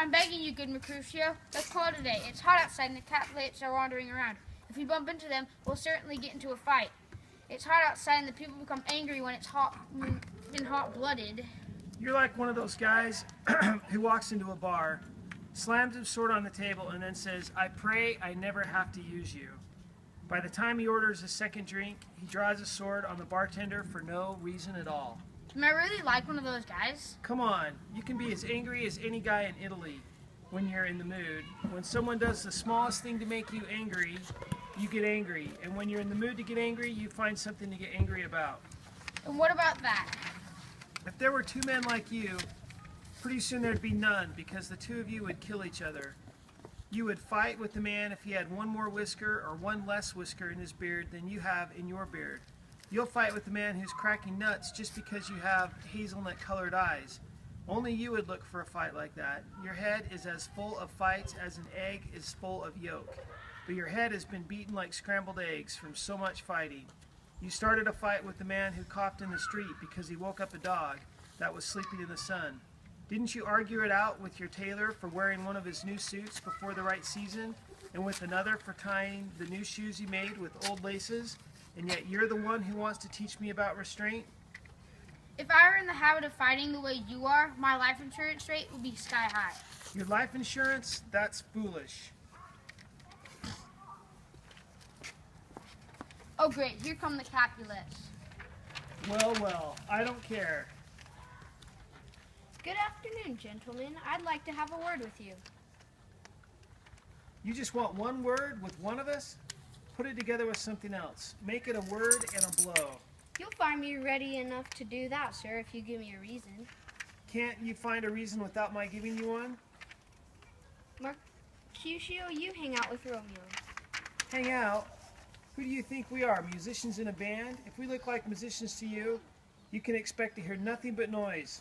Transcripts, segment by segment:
I'm begging you, good Mercutio. Let's call it a day. It's hot outside and the Capulets are wandering around. If we bump into them, we'll certainly get into a fight. It's hot outside and the people become angry when it's been hot-blooded. You're like one of those guys who walks into a bar, slams his sword on the table, and then says, "I pray I never have to use you." By the time he orders his second drink, he draws his sword on the bartender for no reason at all. Am I really like one of those guys? Come on, you can be as angry as any guy in Italy when you're in the mood. When someone does the smallest thing to make you angry, you get angry. And when you're in the mood to get angry, you find something to get angry about. And what about that? If there were two men like you, pretty soon there'd be none, because the two of you would kill each other. You would fight with the man if he had one more whisker or one less whisker in his beard than you have in your beard. You'll fight with the man who's cracking nuts just because you have hazelnut-colored eyes. Only you would look for a fight like that. Your head is as full of fights as an egg is full of yolk. But your head has been beaten like scrambled eggs from so much fighting. You started a fight with the man who coughed in the street because he woke up a dog that was sleeping in the sun. Didn't you argue it out with your tailor for wearing one of his new suits before the right season, and with another for tying the new shoes he made with old laces? And yet you're the one who wants to teach me about restraint? If I were in the habit of fighting the way you are, my life insurance rate would be sky high. Your life insurance? That's foolish. Oh great, here come the Capulets. Well, well, I don't care. Good afternoon, gentlemen. I'd like to have a word with you. You just want one word with one of us? Put it together with something else. Make it a word and a blow. You'll find me ready enough to do that, sir, if you give me a reason. Can't you find a reason without my giving you one? Mercutio, you hang out with Romeo. Hang out? Who do you think we are, musicians in a band? If we look like musicians to you, you can expect to hear nothing but noise.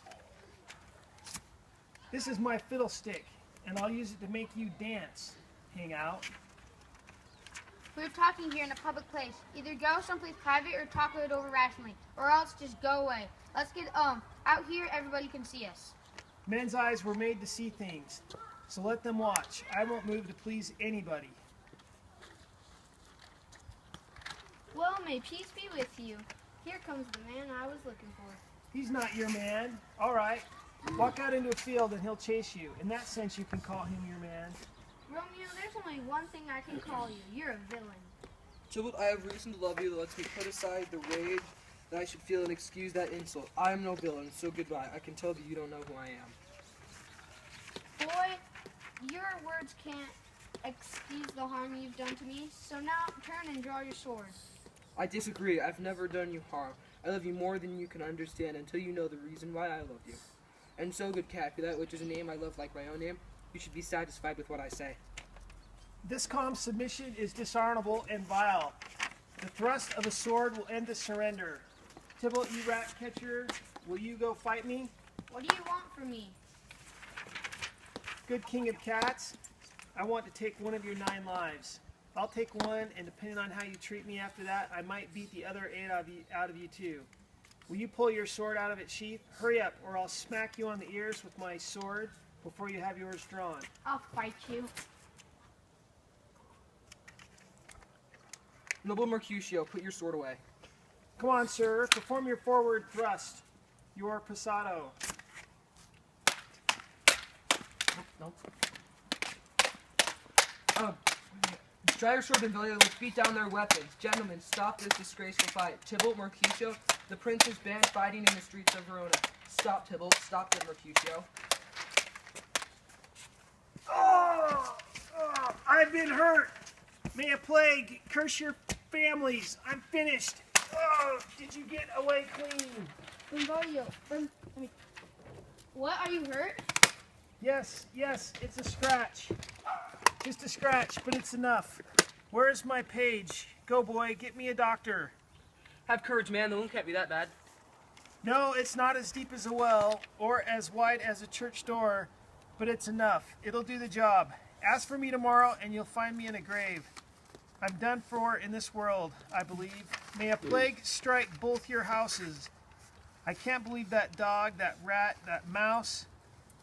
This is my fiddlestick, and I'll use it to make you dance. Hang out. We're talking here in a public place. Either go someplace private or talk it over rationally, or else just go away. Let's get out here. Everybody can see us. Men's eyes were made to see things, so let them watch. I won't move to please anybody. Well, may peace be with you. Here comes the man I was looking for. He's not your man. All right. Walk out into a field and he'll chase you. In that sense, you can call him your man. Romeo, there's only one thing I can call you. You're a villain. Gilbert, I have reason to love you that lets me put aside the rage that I should feel and excuse that insult. I am no villain, so goodbye. I can tell that you don't know who I am. Boy, your words can't excuse the harm you've done to me, so now turn and draw your sword. I disagree. I've never done you harm. I love you more than you can understand until you know the reason why I love you. And so, good Capulet, which is a name I love like my own name, you should be satisfied with what I say. This calm submission is dishonorable and vile. The thrust of a sword will end the surrender. Tybalt, you rat catcher, will you go fight me? What do you want from me? Good king of cats, I want to take one of your 9 lives. I'll take one, and depending on how you treat me after that, I might beat the other 8 out of you too. Will you pull your sword out of its sheath? Hurry up, or I'll smack you on the ears with my sword before you have yours drawn. I'll fight you. Noble Mercutio, put your sword away. Come on, sir, perform your forward thrust. Your passado. No. Dry your sword, Benvolio. Let's beat down their weapons. Gentlemen, stop this disgraceful fight. Tybalt, Mercutio, the prince is banned fighting in the streets of Verona. Stop, Tybalt. Stop it, Mercutio. Oh, I've been hurt. May a plague curse your families. I'm finished. Oh, did you get away clean? Benvolio, what, are you hurt? Yes, it's a scratch. Just a scratch, but it's enough. Where's my page? Go, boy, get me a doctor. Have courage, man. The wound can't be that bad. No, it's not as deep as a well, or as wide as a church door, but it's enough. It'll do the job. Ask for me tomorrow, and you'll find me in a grave. I'm done for in this world, I believe. May a plague strike both your houses. I can't believe that dog, that rat, that mouse,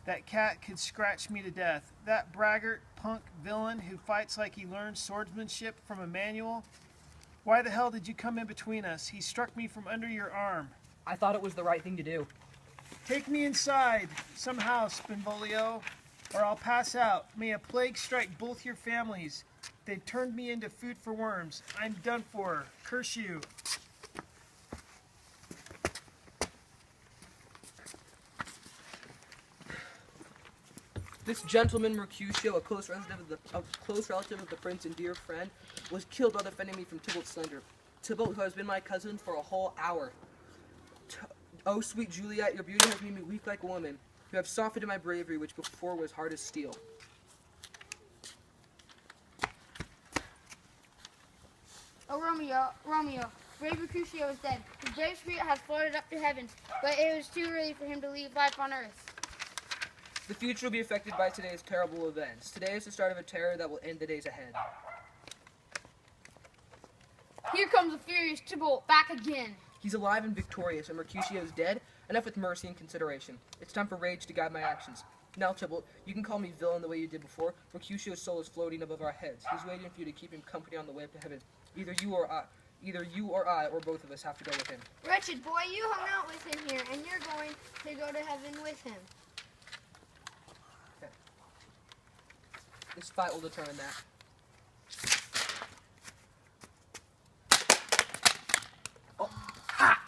That cat could scratch me to death. That braggart, punk villain who fights like he learned swordsmanship from a manual. Why the hell did you come in between us? He struck me from under your arm. I thought it was the right thing to do. Take me inside, somehow, Benvolio, or I'll pass out. May a plague strike both your families. They've turned me into food for worms. I'm done for. Curse you. This gentleman, Mercutio, a close relative of the prince and dear friend, was killed while defending me from Tybalt's slander. Tybalt, who has been my cousin for a whole hour. Oh, sweet Juliet, your beauty has made me weak like a woman. You have softened my bravery, which before was hard as steel. Oh, Romeo, brave Mercutio is dead. His brave spirit has floated up to heaven, but it was too early for him to leave life on earth. The future will be affected by today's terrible events. Today is the start of a terror that will end the days ahead. Here comes the furious Tybalt, back again. He's alive and victorious, and Mercutio is dead. Enough with mercy and consideration. It's time for rage to guide my actions. Now, Tybalt, you can call me villain the way you did before. Mercutio's soul is floating above our heads. He's waiting for you to keep him company on the way up to heaven. Either you or I, or both of us have to go with him. Wretched boy, you hung out with him here, and you're going to go to heaven with him. Okay. This fight will determine that. Oh. Ha!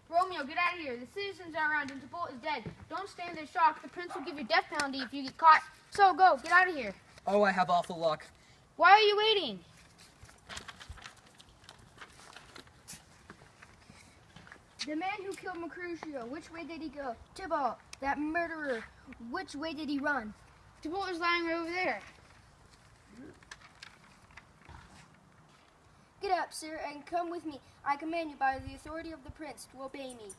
Romeo, get out of here. The citizens are around and Tybalt is dead. Don't stand there shocked. The prince will give you death penalty if you get caught. So go, get out of here. Oh, I have awful luck. Why are you waiting? The man who killed Mercutio, which way did he go? Tybalt, that murderer, which way did he run? Tybalt is lying right over there. Get up, sir, and come with me. I command you by the authority of the prince to obey me.